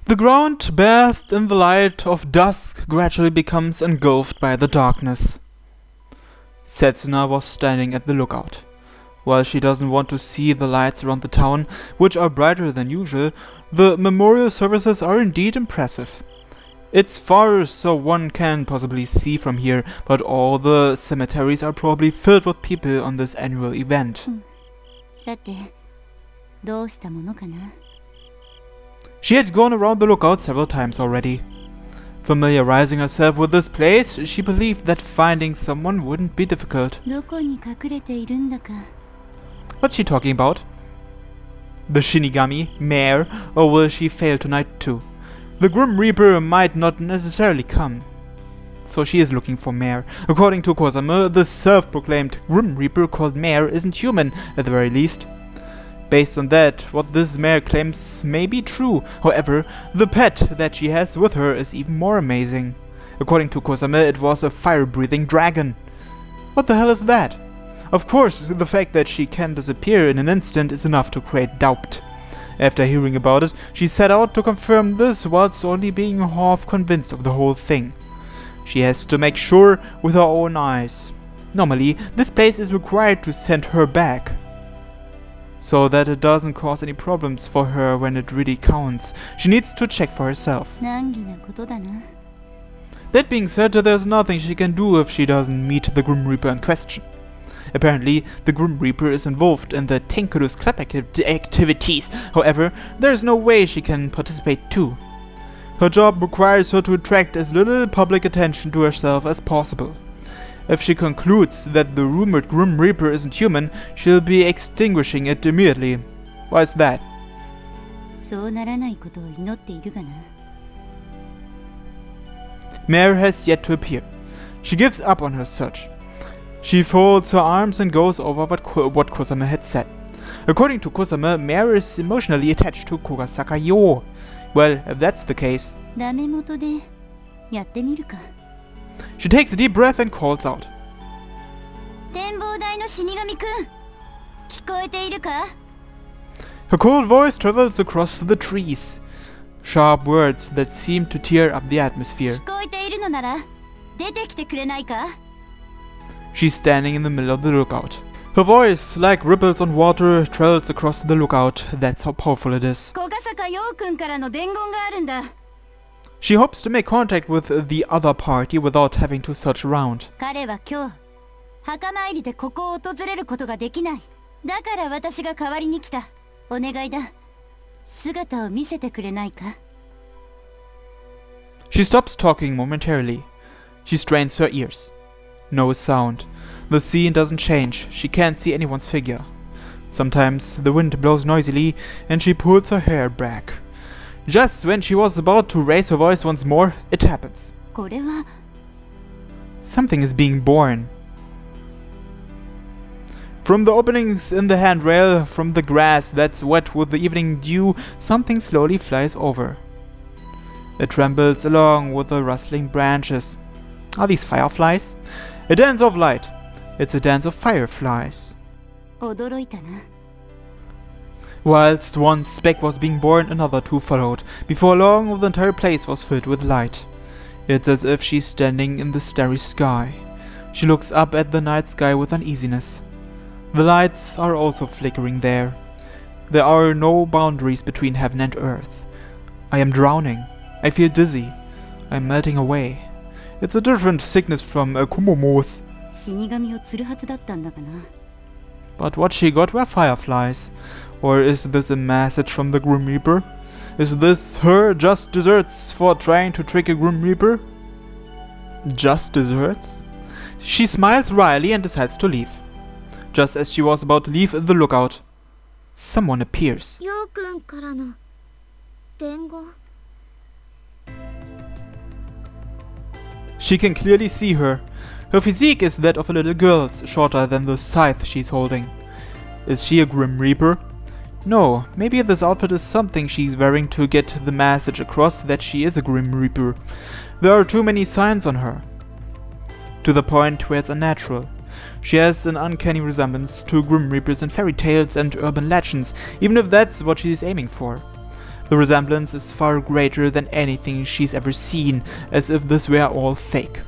The ground, bathed in the light of dusk, gradually becomes engulfed by the darkness. Setsuna was standing at the lookout. While she doesn't want to see the lights around the town, which are brighter than usual, the memorial services are indeed impressive. It's far so one can possibly see from here, but all the cemeteries are probably filled with people on this annual event. さて、どうしたものかな? She had gone around the lookout several times already. Familiarizing herself with this place, she believed that finding someone wouldn't be difficult. どこに隠れているんだか? What's she talking about? The Shinigami, Mare, or will she fail tonight too? The Grim Reaper might not necessarily come. So she is looking for Mare. According to Kozame, the self-proclaimed Grim Reaper called Mare isn't human, at the very least. Based on that, what this Mare claims may be true. However, the pet that she has with her is even more amazing. According to Kozame, it was a fire-breathing dragon. What the hell is that? Of course, the fact that she can disappear in an instant is enough to create doubt. After hearing about it, she set out to confirm this whilst only being half convinced of the whole thing. She has to make sure with her own eyes. Normally, this place is required to send her back, so that it doesn't cause any problems for her when it really counts. She needs to check for herself. 難儀なことだな. That being said, there's nothing she can do if she doesn't meet the Grim Reaper in question. Apparently, the Grim Reaper is involved in the Tenkuru's club activities. However, there's no way she can participate too. Her job requires her to attract as little public attention to herself as possible. If she concludes that the rumored Grim Reaper isn't human, she'll be extinguishing it immediately. Why is that? そうならないことを祈っているがな. Mare has yet to appear. She gives up on her search. She folds her arms and goes over what Kusame had said. According to Kusame, Mare is emotionally attached to Kurasaka Yo. Well, if that's the case... ダメ元でやってみるか. She takes a deep breath and calls out. 展望台の死神くん、聞こえているか? Her cold voice travels across the trees. Sharp words that seem to tear up the atmosphere. 聞こえているのなら出てきてくれないか? She's standing in the middle of the lookout. Her voice, like ripples on water, travels across the lookout. That's how powerful it is. 小笠坂陽くんからの伝言があるんだ. She hopes to make contact with the other party without having to search around. 彼は今日墓参りでここを訪れることができない。だから私が代わりに来た。お願いだ。姿を見せてくれないか? She stops talking momentarily. She strains her ears. No sound. The scene doesn't change. She can't see anyone's figure. Sometimes the wind blows noisily and she pulls her hair back. Just when she was about to raise her voice once more, it happens. これは Something is being born. From the openings in the handrail, from the grass that's wet with the evening dew, something slowly flies over. It trembles along with the rustling branches. Are these fireflies? A dance of light. It's a dance of fireflies. 驚いたな. Whilst one speck was being born, another two followed. Before long, the entire place was filled with light. It's as if she's standing in the starry sky. She looks up at the night sky with uneasiness. The lights are also flickering there. There are no boundaries between heaven and earth. I am drowning. I feel dizzy. I'm melting away. It's a different sickness from Kumomo's. 死神を釣るはずだったんだがな. But what she got were fireflies. Or is this a message from the Grim Reaper? Is this her just desserts for trying to trick a Grim Reaper? Just desserts? She smiles wryly and decides to leave. Just as she was about to leave the lookout, someone appears. 陽くんからの伝言. She can clearly see her. Her physique is that of a little girl, shorter than the scythe she's holding. Is she a Grim Reaper? No, maybe this outfit is something she's wearing to get the message across that she is a Grim Reaper. There are too many signs on her, to the point where it's unnatural. She has an uncanny resemblance to Grim Reapers in fairy tales and urban legends, even if that's what she's aiming for. The resemblance is far greater than anything she's ever seen, as if this were all fake.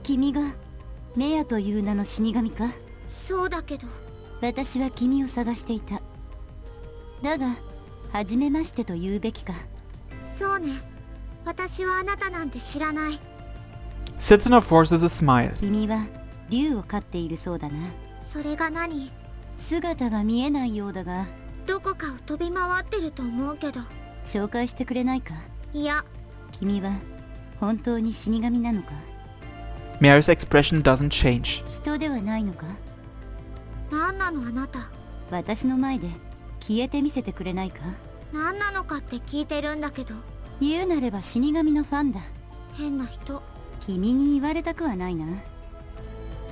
君がメアという名の死神か？そうだけど。私は君を探していた。だが、初めましてと言うべきか。そうね。私はあなたなんて知らない。Setsuna forces a smile. 君は竜を飼っているそうだな。それが何？姿が見えないようだが。どこかを飛び回ってると思うけど。紹介してくれないか？いや。君は本当に死神なのか？ Mare's expression doesn't change. 人ではないのか？何なのあなた。私の前で消えてみせてくれないか？何なのかって聞いてるんだけど。言うなれば死神のファンだ。変な人。君に言われたくはないな。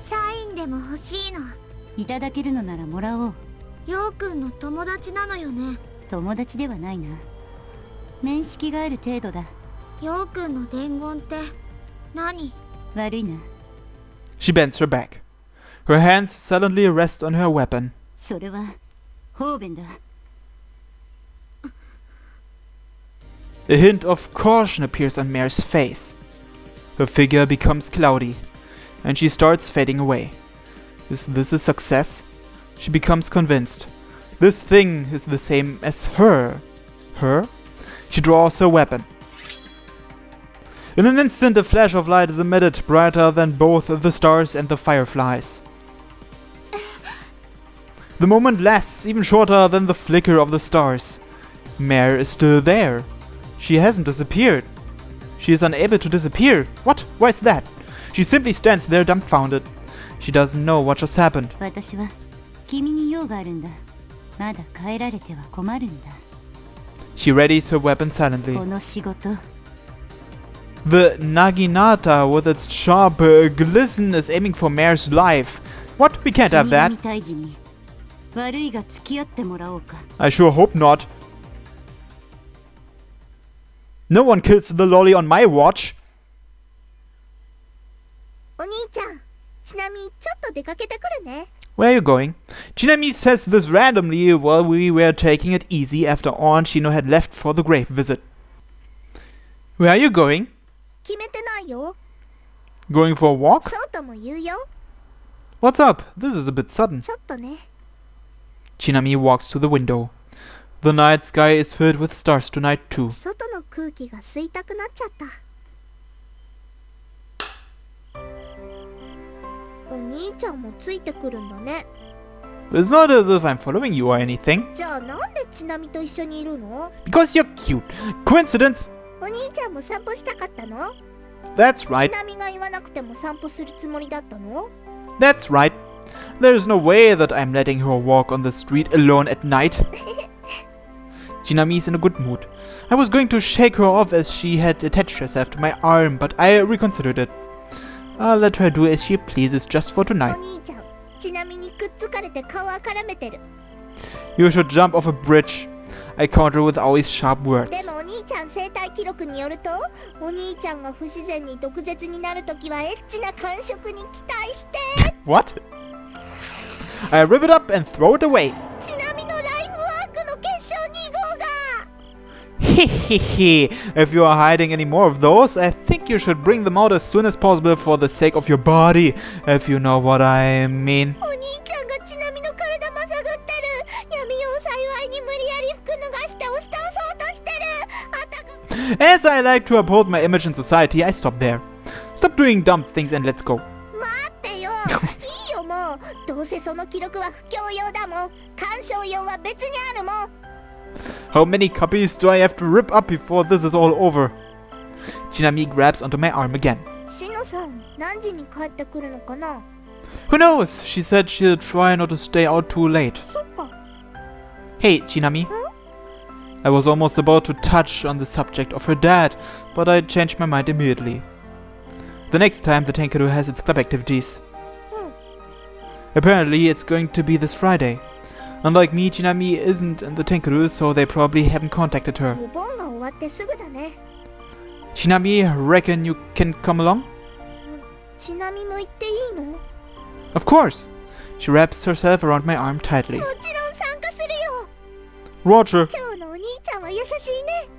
サインでも欲しいの。いただけるのならもらおう。ヨウくんの友達なのよね。友達ではないな。面識がある程度だ。ヨウくんの伝言って何？悪いな。She bends her back. Her hands silently rest on her weapon. それは方便だ。A hint of caution appears on Mare's face. Her figure becomes cloudy, and she starts fading away. Is this a success? She becomes convinced. This thing is the same as her. Her? She draws her weapon. In an instant, a flash of light is emitted, brighter than both the stars and the fireflies. The moment lasts even shorter than the flicker of the stars. Mare is still there. She hasn't disappeared. She is unable to disappear. What? Why is that? She simply stands there dumbfounded. She doesn't know what just happened. 私は君に用があるんだ。まだ帰られては困るんだ。She readies her weapon silently. この仕事。The Naginata with its sharp glisten is aiming for Mare's life. What? We can't have 死 that. 神退治に悪いが付き合ってもらおうか。I sure hope not. No one kills the lolly on my watch. お兄ちゃん、ちなみにちょっと出かけてくるね。Where are you going? Chinami says this randomly while we were taking it easy after Aunt Shino had left for the grave visit. Where are you going? 決めてないよ。 Going for a walk? そうとも言うよ。 What's up? This is a bit sudden. ちょっとね。 Chinami walks to the window. The night sky is filled with stars tonight too. 外の空気が吸いたくなっちゃった。お兄ちゃんもついてくるんだね。It's not as if I'm following you or anything. じゃあなんでちなみと一緒にいるの？ Because you're cute. Coincidence? お兄ちゃんも散歩したかったの？ That's right. ちなみが言わなくても散歩するつもりだったの？ That's right. There's no way that I'm letting her walk on the street alone at night. Chinami's in a good mood. I was going to shake her off as she had attached herself to my arm, but I reconsidered it. I'll let her do as she pleases just for お tonight. 兄ちゃん、ちなみにくっつかれて顔あからめてる。 You should jump off a bridge. I counter with always sharp words. でもお兄ちゃん生態記録によると、お兄ちゃんが不自然に毒舌になるときはエッチな感触に期待して。What? I rip it up and throw it away. ちなみのライフワークの決勝2号が。Hehehe. If you are hiding any more of those, I think you should bring them out as soon as possible for the sake of your body, if you know what I mean. お兄ちゃんがちなみの体まさぐってる。闇を幸いに無理やり服脱がして押し倒そうとしてる。あたく。 As I like to uphold my image in society, I stop there. Stop doing dumb things and let's go. 待ってよ。いいよもう。どうせその記録は不況用だもん。鑑賞用は別にあるもん。How many copies do I have to rip up before this is all over? Chinami grabs onto my arm again. しのさん、何時に帰ってくるのかな？ Who knows? She said she'll try not to stay out too late. そっか。 Hey, Chinami. I was almost about to touch on the subject of her dad, but I changed my mind immediately. The next time the Tenkaru has its club activities. Apparently, it's going to be this Friday. Unlike me, Chinami isn't in the Tenkaru, so they probably haven't contacted her. お盆が終わってすぐだね。 Chinami, reckon you can come along? ちなみも行っていいの？ Of course. She wraps herself around my arm tightly. もちろん参加するよ。 Roger. 今日のお兄ちゃんは優しいね。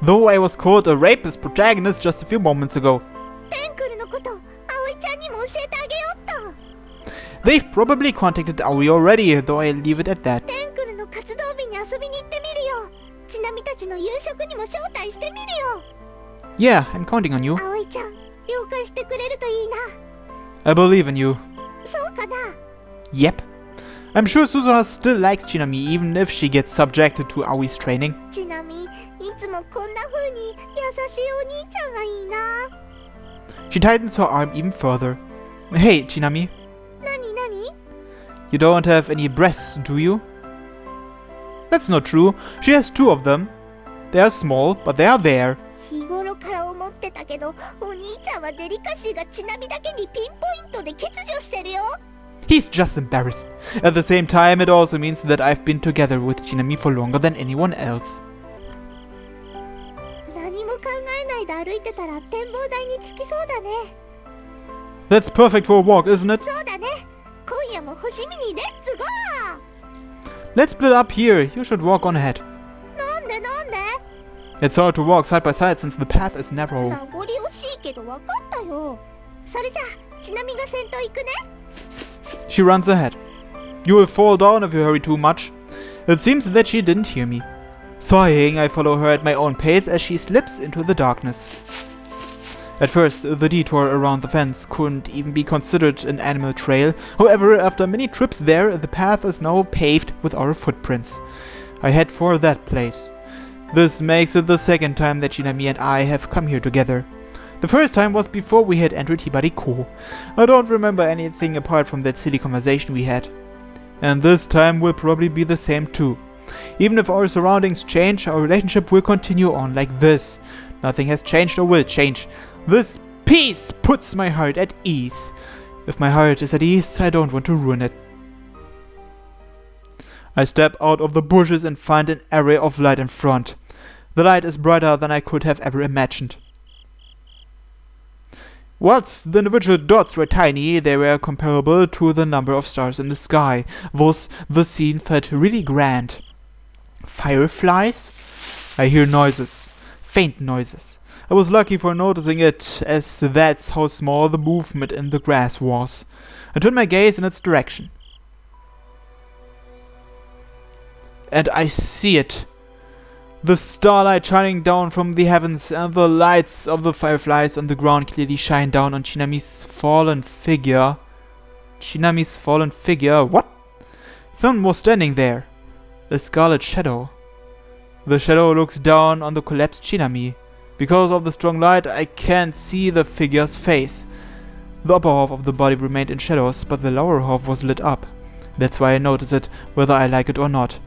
Though I was called a rapist protagonist just a few moments ago. テンクルのこと葵ちゃんにも教えてあげよっと。 They've probably contacted Aoi already, though I leave it at that. テンクルの活動日に遊びに行ってみるよ。ちなみたちの夕食にも招待してみるよ。 Yeah, I'm counting on you. 葵ちゃん了解してくれるといいな。 I believe in you. そうかな。 Yep. I'm sure Suzuha still likes Chinami even if she gets subjected to Aoi's training. ちなみいつもこんな風に優しいお兄ちゃんがいいな。 She tightens her arm even further. Hey, Chinami. なになに？ You don't have any breasts, do you? That's not true. She has 2 of them. They are small, but they are there. 日頃から思ってたけど、お兄ちゃんはデリカシーがちなみだけにピンポイントで欠如してるよ。 He's just embarrassed. At the same time, it also means that I've been together with Chinami for longer than anyone else. 何も考えないで歩いてたら展望台に着きそうだね。 That's perfect for a walk, isn't it? そうだね。今夜も星見にレッツゴー。 Let's split up here. You should walk on ahead. なんでなんで？ It's hard to walk side by side since the path is narrow. 名残惜しいけど分かったよ。それじゃあちなみが先頭行くね。 She runs ahead. You will fall down if you hurry too much. It seems that she didn't hear me. Sighing, I follow her at my own pace as she slips into the darkness. At first, the detour around the fence couldn't even be considered an animal trail. However, after many trips there, the path is now paved with our footprints. I head for that place. This makes it the second time that Shinami and I have come here together. The first time was before we had entered Hibariko. I don't remember anything apart from that silly conversation we had. And this time will probably be the same too. Even if our surroundings change, our relationship will continue on like this. Nothing has changed or will change. This peace puts my heart at ease. If my heart is at ease, I don't want to ruin it. I step out of the bushes and find an area of light in front. The light is brighter than I could have ever imagined. Whilst the individual dots were tiny, they were comparable to the number of stars in the sky. Thus, the scene felt really grand. Fireflies? I hear noises. Faint noises. I was lucky for noticing it, as that's how small the movement in the grass was. I turned my gaze in its direction. And I see it. The starlight shining down from the heavens and the lights of the fireflies on the ground clearly shine down on Shinami's fallen figure. Shinami's fallen figure? What? Someone was standing there. A scarlet shadow. The shadow looks down on the collapsed Shinami. Because of the strong light, I can't see the figure's face. The upper half of the body remained in shadows, but the lower half was lit up. That's why I notice it, whether I like it or not.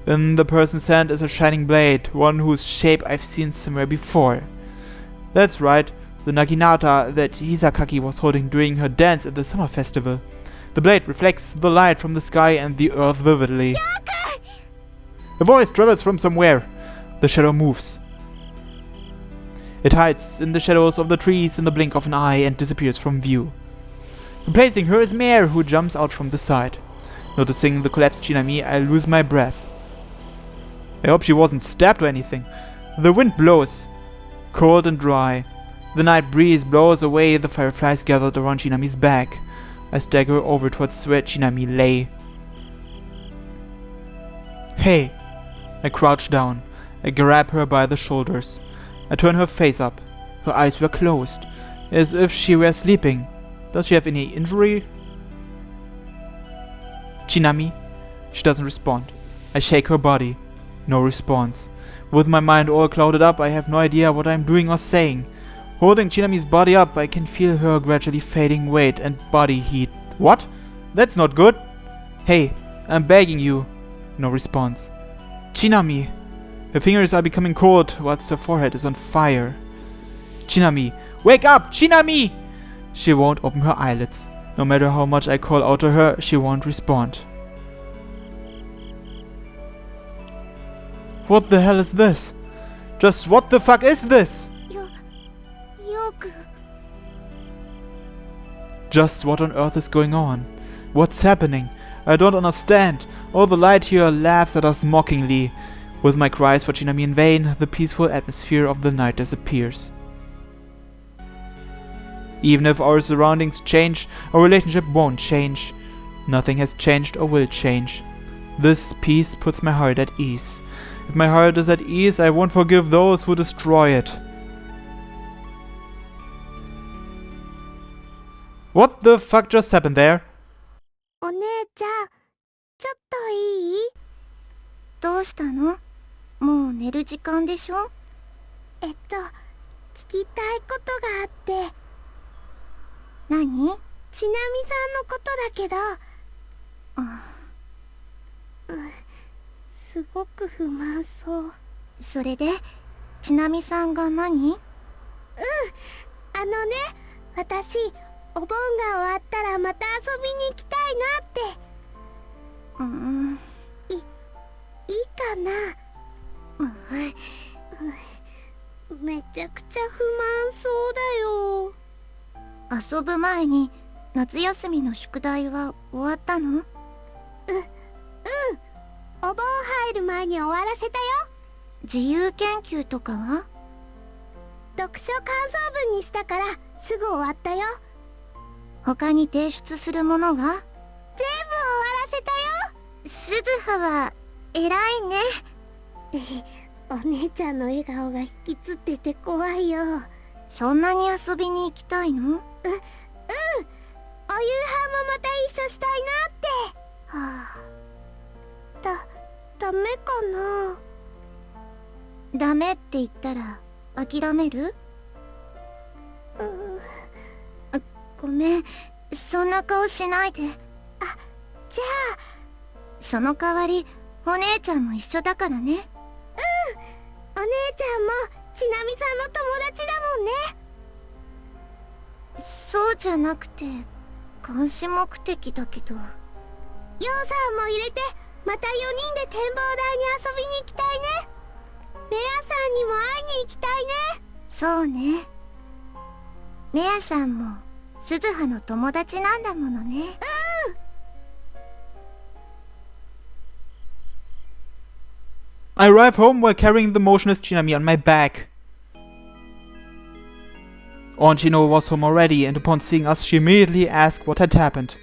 In the person's hand is a shining blade, one whose shape I've seen somewhere before. That's right, the naginata that Hisakaki was holding during her dance at the summer festival. The blade reflects the light from the sky and the earth vividly. A voice travels from somewhere. The shadow moves. It hides in the shadows of the trees in the blink of an eye and disappears from view. Replacing her is Mare, who jumps out from the side. Noticing the collapsed Shinami, I lose my breath. I hope she wasn't stabbed or anything. The wind blows, cold and dry. The night breeze blows away the fireflies gathered around Shinami's back. I stagger over towards where Shinami lay. Hey! I crouch down. I grab her by the shoulders. I turn her face up. Her eyes were closed, as if she were sleeping. Does she have any injury? Shinami? She doesn't respond. I shake her body. No response. With my mind all clouded up, I have no idea what I'm doing or saying. Holding Shinami's body up, I can feel her gradually fading weight and body heat. What? That's not good. Hey, I'm begging you. No response. Shinami. Her fingers are becoming cold, whilst her forehead is on fire. Shinami. Wake up! Shinami! She won't open her eyelids. No matter how much I call out to her, she won't respond. What the hell is this? Just what the fuck is this? Just what on earth is going on? What's happening? I don't understand. All the light here laughs at us mockingly. With my cries for Chinami in vain, the peaceful atmosphere of the night disappears. Even if our surroundings change, our relationship won't change. Nothing has changed or will change. This peace puts my heart at ease. If my heart is at ease, I won't forgive those who destroy it. What the fuck just happened there? お姉ちゃん、ちょっといい？どうしたの？もう寝る時間でしょ？聞きたいことがあって。何？ちなみさんのことだけど。すごく不満そう。それで、ちなみさんが何？私、お盆が終わったらまた遊びに行きたいなって。いいかな？めちゃくちゃ不満そうだよ。遊ぶ前に夏休みの宿題は終わったの？お盆入る前に終わらせたよ。自由研究とかは？読書感想文にしたからすぐ終わったよ。他に提出するものは？全部終わらせたよ。鈴葉は偉いね。お姉ちゃんの笑顔が引きつってて怖いよ。そんなに遊びに行きたいの？お夕飯もまた一緒したいなって。ダメかな？ダメって言ったら諦める？ごめん、そんな顔しないで。じゃあその代わりお姉ちゃんも一緒だからね。お姉ちゃんもちなみさんの友達だもんね。そうじゃなくて監視目的だけど。ヨウさんも入れてまた4人で展望台に遊びに行きたいね。メアさんにも会いに行きたいね。そうね。メアさんも鈴葉の友達なんだものね。I arrive home while carrying the motionless Chinami on my back. Onchino was home already, and upon seeing us, she immediately asked what had happened.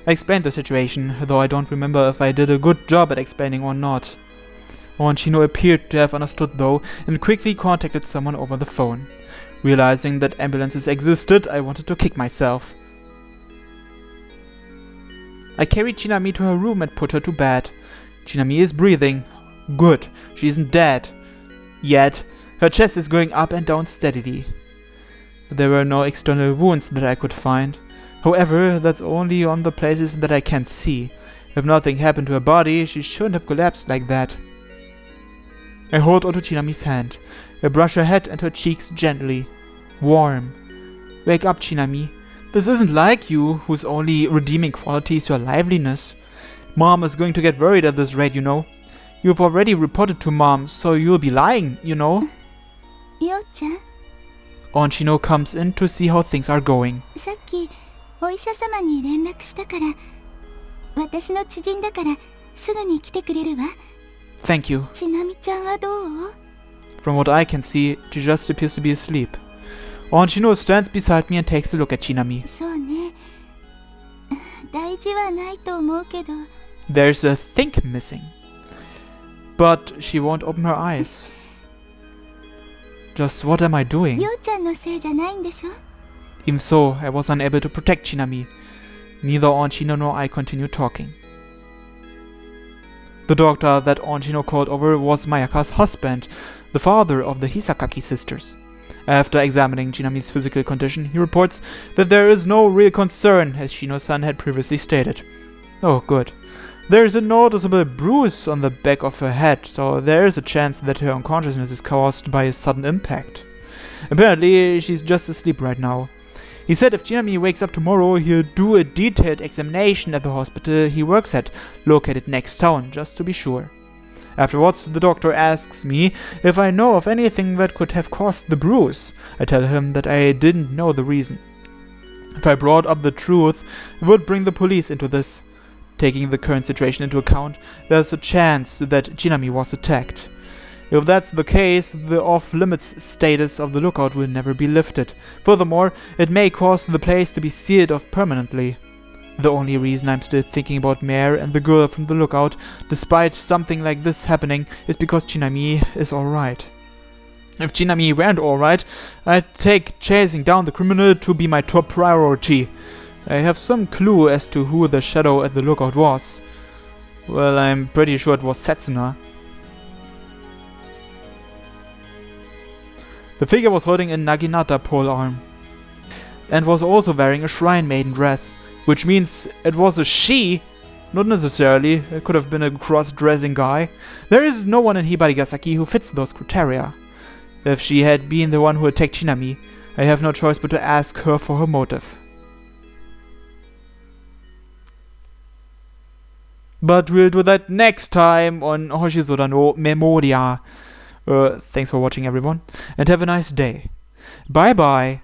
I explained the situation, though I don't remember if I did a good job at explaining or not. Onchino appeared to have understood though, and quickly contacted someone over the phone. Realizing that ambulances existed, I wanted to kick myself. I carried Chinami to her room and put her to bed. Chinami is breathing. Good, she isn't dead. Yet, her chest is going up and down steadily. There were no external wounds that I could find. However, that's only on the places that I can't see. If nothing happened to her body, she shouldn't have collapsed like that. I hold onto Chinami's hand. I brush her head and her cheeks gently. Warm. Wake up, Chinami. This isn't like you, whose only redeeming quality is your liveliness. Mom is going to get worried at this rate, you know. You've already reported to Mom, so you'll be lying, you know. Yo-chan? Onchino comes in to see how things are going. さっきお医者様に連絡したから、私の知人だからすぐに来てくれるわ。Thank you. ちなみちゃんはどう？ From what I can see, she just appears to be asleep. Onchino stands beside me and takes a look at Chinami. そうね。大事はないと思うけど。There's a think missing. But she won't open her eyes. Just what am I doing? ようちゃんのせいじゃないんでしょ？ Even so, I was unable to protect Chinami. Neither Onchino nor I continued talking. The doctor that Onchino called over was Mayaka's husband, the father of the Hisakaki sisters. After examining Chinami's physical condition, he reports that there is no real concern, as Shino-san had previously stated. Oh, good. There is a noticeable bruise on the back of her head, so there is a chance that her unconsciousness is caused by a sudden impact. Apparently, she's just asleep right now. He said if Chinami wakes up tomorrow, he'll do a detailed examination at the hospital he works at, located next town, just to be sure. Afterwards, the doctor asks me if I know of anything that could have caused the bruise. I tell him that I didn't know the reason. If I brought up the truth, it would bring the police into this. Taking the current situation into account, there's a chance that Chinami was attacked. If that's the case, the off-limits status of the lookout will never be lifted. Furthermore, it may cause the place to be sealed off permanently. The only reason I'm still thinking about Mare and the girl from the lookout, despite something like this happening, is because Chinami is alright. If Chinami weren't alright, I'd take chasing down the criminal to be my top priority. I have some clue as to who the shadow at the lookout was. Well, I'm pretty sure it was Setsuna. The figure was holding a Naginata polearm, and was also wearing a shrine maiden dress, which means it was a she, not necessarily, it could have been a cross-dressing guy. There is no one in Hibarigasaki who fits those criteria. If she had been the one who attacked Chinami, I have no choice but to ask her for her motive. But we'll do that next time on Hoshizora no Memoria. Thanks for watching, everyone, and have a nice day. Bye bye.